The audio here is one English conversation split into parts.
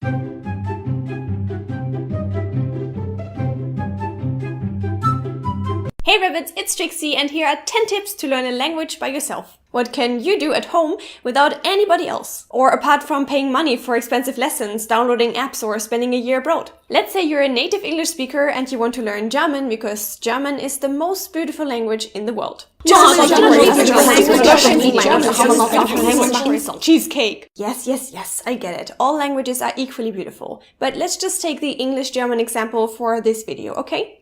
Hey Rabbits, it's Trixie and here are 10 tips to learn a language by yourself. What can you do at home without anybody else? Or apart from paying money for expensive lessons, downloading apps or spending a year abroad? Let's say you're a native English speaker and you want to learn German because German is the most beautiful language in the world. Cheesecake. Yes, I get it. All languages are equally beautiful. But let's just take the English-German example for this video, okay?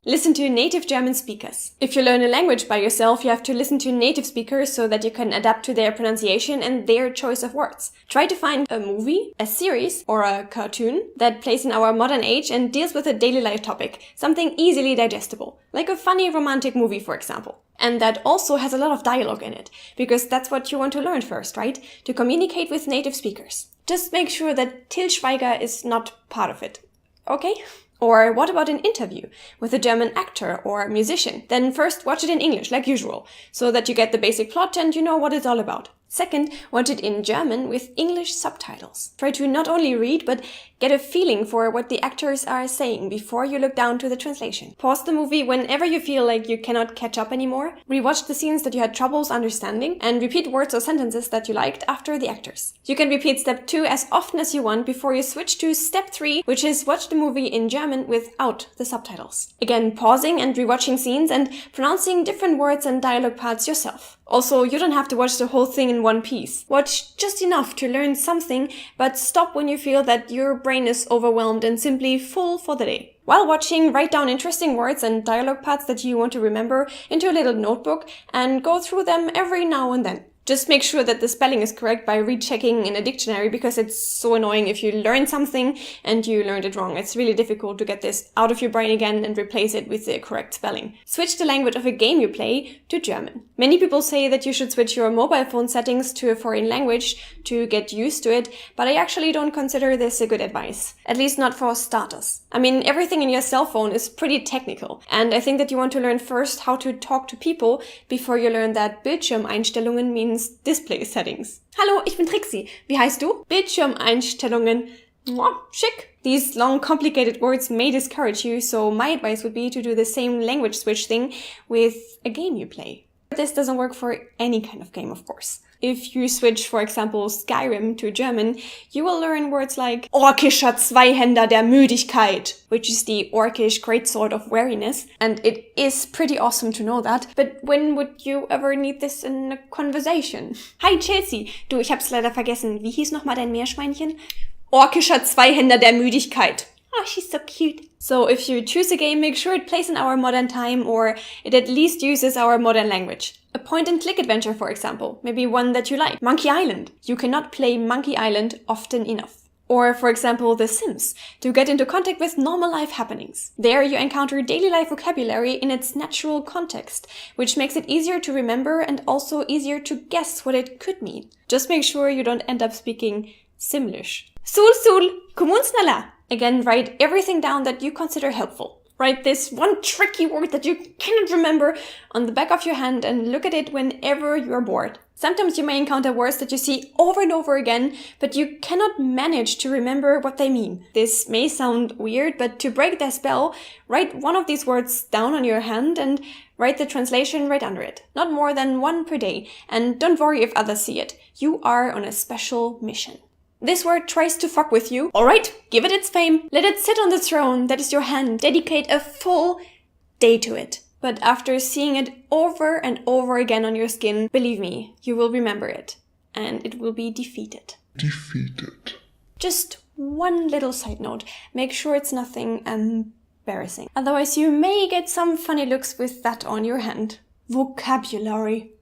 Listen to native German speakers. If you learn a language by yourself, you have to listen to native speakers so that you can adapt to their pronunciation and their choice of words. Try to find a movie, a series, or a cartoon that plays in our modern age and deals with a daily life topic, something easily digestible, like a funny romantic movie, for example. And that also has a lot of dialogue in it, because that's what you want to learn first, right? To communicate with native speakers. Just make sure that Til Schweiger is not part of it, okay? Or what about an interview with a German actor or musician? Then first watch it in English, like usual, so that you get the basic plot and you know what it's all about. Second, watch it in German with English subtitles. Try to not only read, but get a feeling for what the actors are saying before you look down to the translation. Pause the movie whenever you feel like you cannot catch up anymore. Rewatch the scenes that you had troubles understanding and repeat words or sentences that you liked after the actors. You can repeat step 2 as often as you want before you switch to step 3, which is watch the movie in German without the subtitles. Again, pausing and rewatching scenes and pronouncing different words and dialogue parts yourself. Also, you don't have to watch the whole thing in one piece. Watch just enough to learn something, but stop when you feel that your brain is overwhelmed and simply full for the day. While watching, write down interesting words and dialogue parts that you want to remember into a little notebook and go through them every now and then. Just make sure that the spelling is correct by rechecking in a dictionary because it's so annoying if you learn something and you learned it wrong. It's really difficult to get this out of your brain again and replace it with the correct spelling. Switch the language of a game you play to German. Many people say that you should switch your mobile phone settings to a foreign language to get used to it, but I actually don't consider this a good advice. At least not for starters. I mean, everything in your cell phone is pretty technical, and I think that you want to learn first how to talk to people before you learn that Bildschirmeinstellungen means display settings. Hallo, ich bin Trixie. Wie heißt du? Bildschirmeinstellungen. Schick. These long, complicated words may discourage you, so my advice would be to do the same language switch thing with a game you play. But this doesn't work for any kind of game, of course. If you switch, for example, Skyrim to German, you will learn words like Orkischer Zweihänder der Müdigkeit, which is the Orkish greatsword of weariness, and it is pretty awesome to know that. But when would you ever need this in a conversation? Hi Chelsea, du, ich hab's leider vergessen. Wie hieß nochmal dein Meerschweinchen? Orkischer Zweihänder der Müdigkeit. Oh, she's so cute. So if you choose a game, make sure it plays in our modern time or it at least uses our modern language. A point-and-click adventure, for example. Maybe one that you like. Monkey Island. You cannot play Monkey Island often enough. Or, for example, The Sims, to get into contact with normal life happenings. There you encounter daily life vocabulary in its natural context, which makes it easier to remember and also easier to guess what it could mean. Just make sure you don't end up speaking Simlish. Sul, kommunsnala. Again, write everything down that you consider helpful. Write this one tricky word that you cannot remember on the back of your hand and look at it whenever you're bored. Sometimes you may encounter words that you see over and over again, but you cannot manage to remember what they mean. This may sound weird, but to break their spell, write one of these words down on your hand and write the translation right under it. Not more than one per day, and don't worry if others see it. You are on a special mission. This word tries to fuck with you. Alright, give it its fame. Let it sit on the throne that is your hand. Dedicate a full day to it. But after seeing it over and over again on your skin, believe me, you will remember it. And it will be defeated. Just one little side note. Make sure it's nothing embarrassing. Otherwise you may get some funny looks with that on your hand. Vocabulary.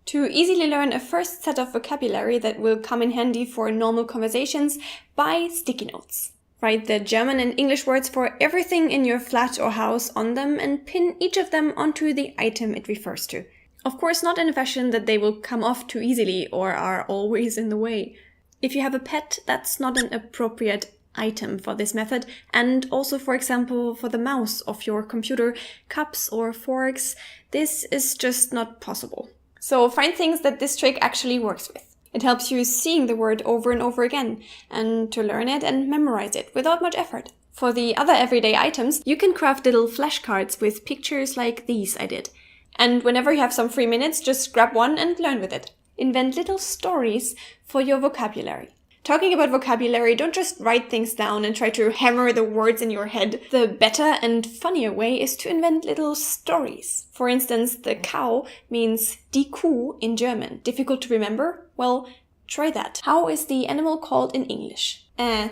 To easily learn a first set of vocabulary that will come in handy for normal conversations, buy sticky notes. Write the German and English words for everything in your flat or house on them and pin each of them onto the item it refers to. Of course, not in a fashion that they will come off too easily or are always in the way. If you have a pet, that's not an appropriate item for this method, and also, for example, for the mouse of your computer, cups or forks, this is just not possible. So find things that this trick actually works with. It helps you seeing the word over and over again and to learn it and memorize it without much effort. For the other everyday items, you can craft little flashcards with pictures like these I did. And whenever you have some free minutes, just grab one and learn with it. Invent little stories for your vocabulary. Talking about vocabulary, don't just write things down and try to hammer the words in your head. The better and funnier way is to invent little stories. For instance, the cow means die Kuh in German. Difficult to remember? Well, try that. How is the animal called in English? A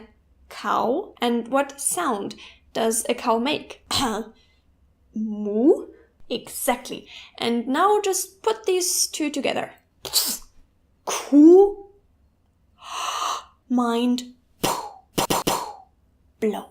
cow. And what sound does a cow make? Moo? Exactly. And now just put these two together. Kuh? Mind blown.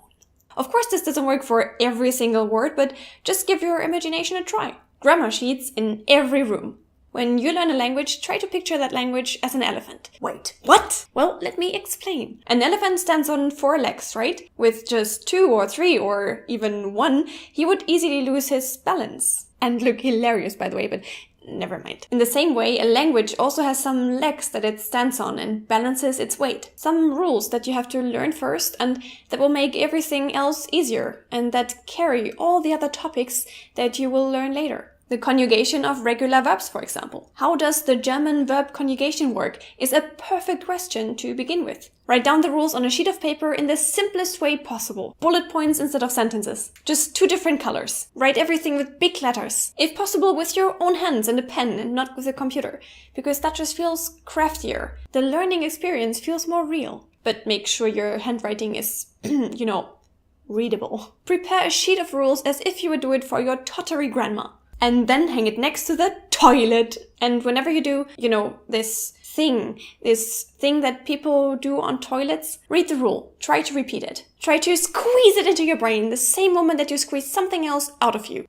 Of course, this doesn't work for every single word, but just give your imagination a try. Grammar sheets in every room. When you learn a language, try to picture that language as an elephant. Wait, what? Well, let me explain. An elephant stands on 4 legs, right? With just 2 or 3 or even 1, he would easily lose his balance. And look hilarious, by the way, but never mind. In the same way, a language also has some legs that it stands on and balances its weight. Some rules that you have to learn first and that will make everything else easier and that carry all the other topics that you will learn later. The conjugation of regular verbs, for example. How does the German verb conjugation work is a perfect question to begin with. Write down the rules on a sheet of paper in the simplest way possible. Bullet points instead of sentences. Just 2 different colors. Write everything with big letters. If possible, with your own hands and a pen and not with a computer. Because that just feels craftier. The learning experience feels more real. But make sure your handwriting is, readable. Prepare a sheet of rules as if you would do it for your tottery grandma. And then hang it next to the toilet. And whenever you do, this thing that people do on toilets, read the rule. Try to repeat it. Try to squeeze it into your brain the same moment that you squeeze something else out of you.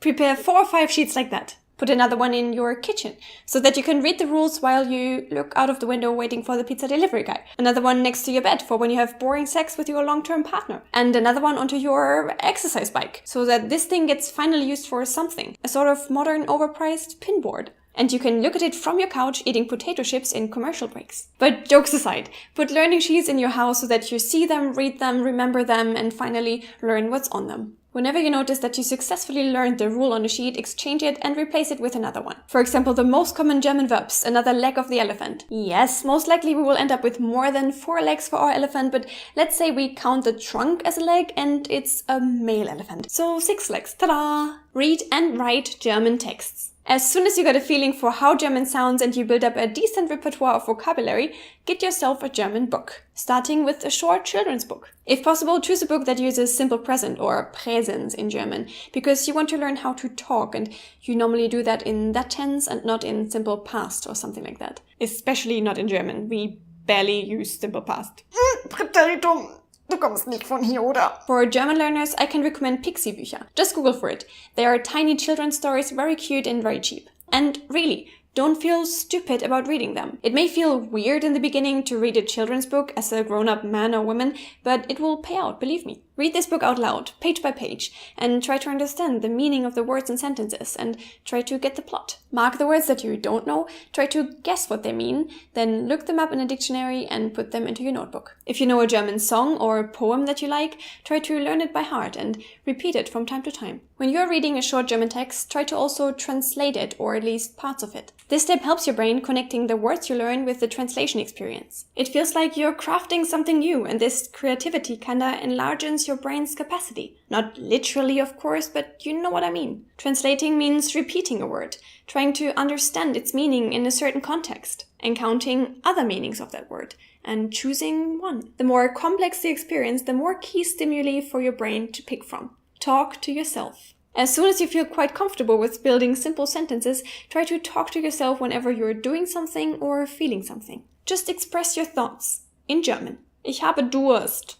Prepare 4 or 5 sheets like that. Put another one in your kitchen so that you can read the rules while you look out of the window waiting for the pizza delivery guy. Another one next to your bed for when you have boring sex with your long-term partner. And another one onto your exercise bike so that this thing gets finally used for something. A sort of modern overpriced pinboard. And you can look at it from your couch eating potato chips in commercial breaks. But jokes aside, put learning sheets in your house so that you see them, read them, remember them, and finally learn what's on them. Whenever you notice that you successfully learned the rule on a sheet, exchange it and replace it with another one. For example, the most common German verbs, another leg of the elephant. Yes, most likely we will end up with more than 4 legs for our elephant, but let's say we count the trunk as a leg and it's a male elephant. So 6 legs. Ta-da! Read and write German texts. As soon as you got a feeling for how German sounds and you build up a decent repertoire of vocabulary, get yourself a German book, starting with a short children's book. If possible, choose a book that uses simple present or Präsens in German, because you want to learn how to talk and you normally do that in that tense and not in simple past or something like that. Especially not in German. We barely use simple past. Präteritum. Du kommst nicht von hier, oder? For German learners, I can recommend Pixie-Bücher. Just Google for it. They are tiny children's stories, very cute and very cheap. And really, don't feel stupid about reading them. It may feel weird in the beginning to read a children's book as a grown-up man or woman, but it will pay out, believe me. Read this book out loud, page by page, and try to understand the meaning of the words and sentences, and try to get the plot. Mark the words that you don't know, try to guess what they mean, then look them up in a dictionary and put them into your notebook. If you know a German song or a poem that you like, try to learn it by heart and repeat it from time to time. When you're reading a short German text, try to also translate it, or at least parts of it. This step helps your brain connecting the words you learn with the translation experience. It feels like you're crafting something new, and this creativity kinda enlarges your brain's capacity. Not literally, of course, but you know what I mean. Translating means repeating a word, trying to understand its meaning in a certain context, and counting other meanings of that word, and choosing one. The more complex the experience, the more key stimuli for your brain to pick from. Talk to yourself. As soon as you feel quite comfortable with building simple sentences, try to talk to yourself whenever you're doing something or feeling something. Just express your thoughts in German. Ich habe Durst.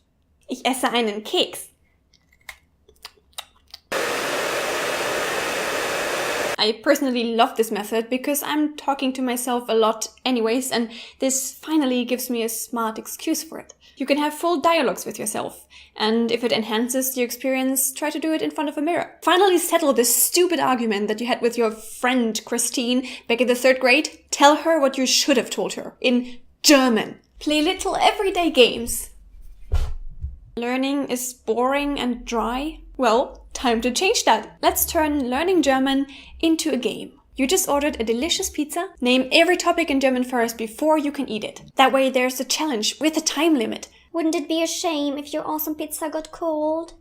Ich esse einen Keks. I personally love this method because I'm talking to myself a lot anyways, and this finally gives me a smart excuse for it. You can have full dialogues with yourself, and if it enhances your experience, try to do it in front of a mirror. Finally settle this stupid argument that you had with your friend Christine back in the 3rd grade. Tell her what you should have told her in German. Play little everyday games. Learning is boring and dry? Well, time to change that. Let's turn learning German into a game. You just ordered a delicious pizza. Name every topic in German first before you can eat it. That way there's a challenge with a time limit. Wouldn't it be a shame if your awesome pizza got cold?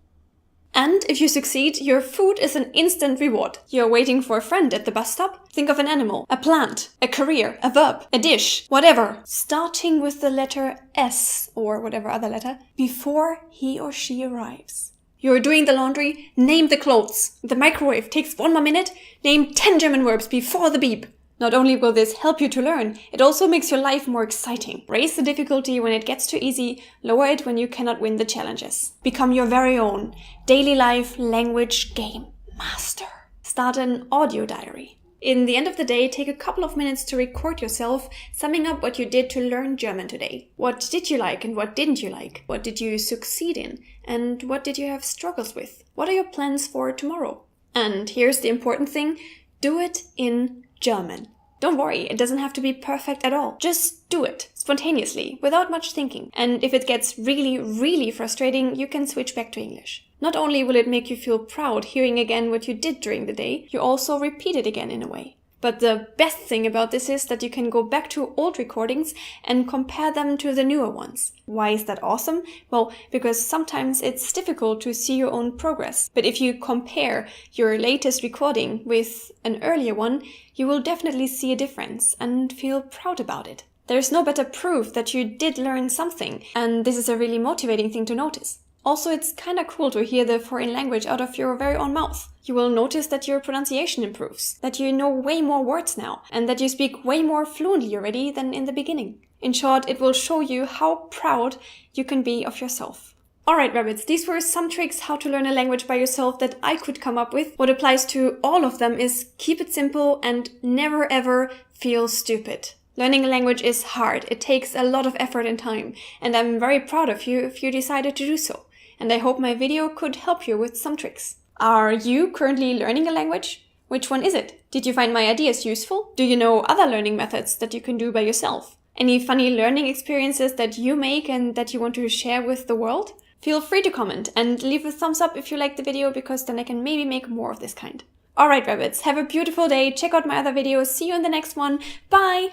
And if you succeed, your food is an instant reward. You're waiting for a friend at the bus stop? Think of an animal, a plant, a career, a verb, a dish, whatever. Starting with the letter S, or whatever other letter, before he or she arrives. You're doing the laundry, name the clothes. The microwave takes 1 more minute, name 10 German verbs before the beep. Not only will this help you to learn, it also makes your life more exciting. Raise the difficulty when it gets too easy, lower it when you cannot win the challenges. Become your very own daily life language game master. Start an audio diary. In the end of the day, take a couple of minutes to record yourself, summing up what you did to learn German today. What did you like and what didn't you like? What did you succeed in? And what did you have struggles with? What are your plans for tomorrow? And here's the important thing, do it in German. Don't worry, it doesn't have to be perfect at all. Just do it, spontaneously, without much thinking. And if it gets really, really frustrating, you can switch back to English. Not only will it make you feel proud hearing again what you did during the day, you also repeat it again in a way. But the best thing about this is that you can go back to old recordings and compare them to the newer ones. Why is that awesome? Well, because sometimes it's difficult to see your own progress. But if you compare your latest recording with an earlier one, you will definitely see a difference and feel proud about it. There's no better proof that you did learn something, and this is a really motivating thing to notice. Also, it's kinda cool to hear the foreign language out of your very own mouth. You will notice that your pronunciation improves, that you know way more words now, and that you speak way more fluently already than in the beginning. In short, it will show you how proud you can be of yourself. Alright, rabbits, these were some tricks how to learn a language by yourself that I could come up with. What applies to all of them is keep it simple and never ever feel stupid. Learning a language is hard. It takes a lot of effort and time, and I'm very proud of you if you decided to do so. And I hope my video could help you with some tricks. Are you currently learning a language? Which one is it? Did you find my ideas useful? Do you know other learning methods that you can do by yourself? Any funny learning experiences that you make and that you want to share with the world? Feel free to comment and leave a thumbs up if you liked the video, because then I can maybe make more of this kind. Alright, rabbits, have a beautiful day. Check out my other videos. See you in the next one. Bye!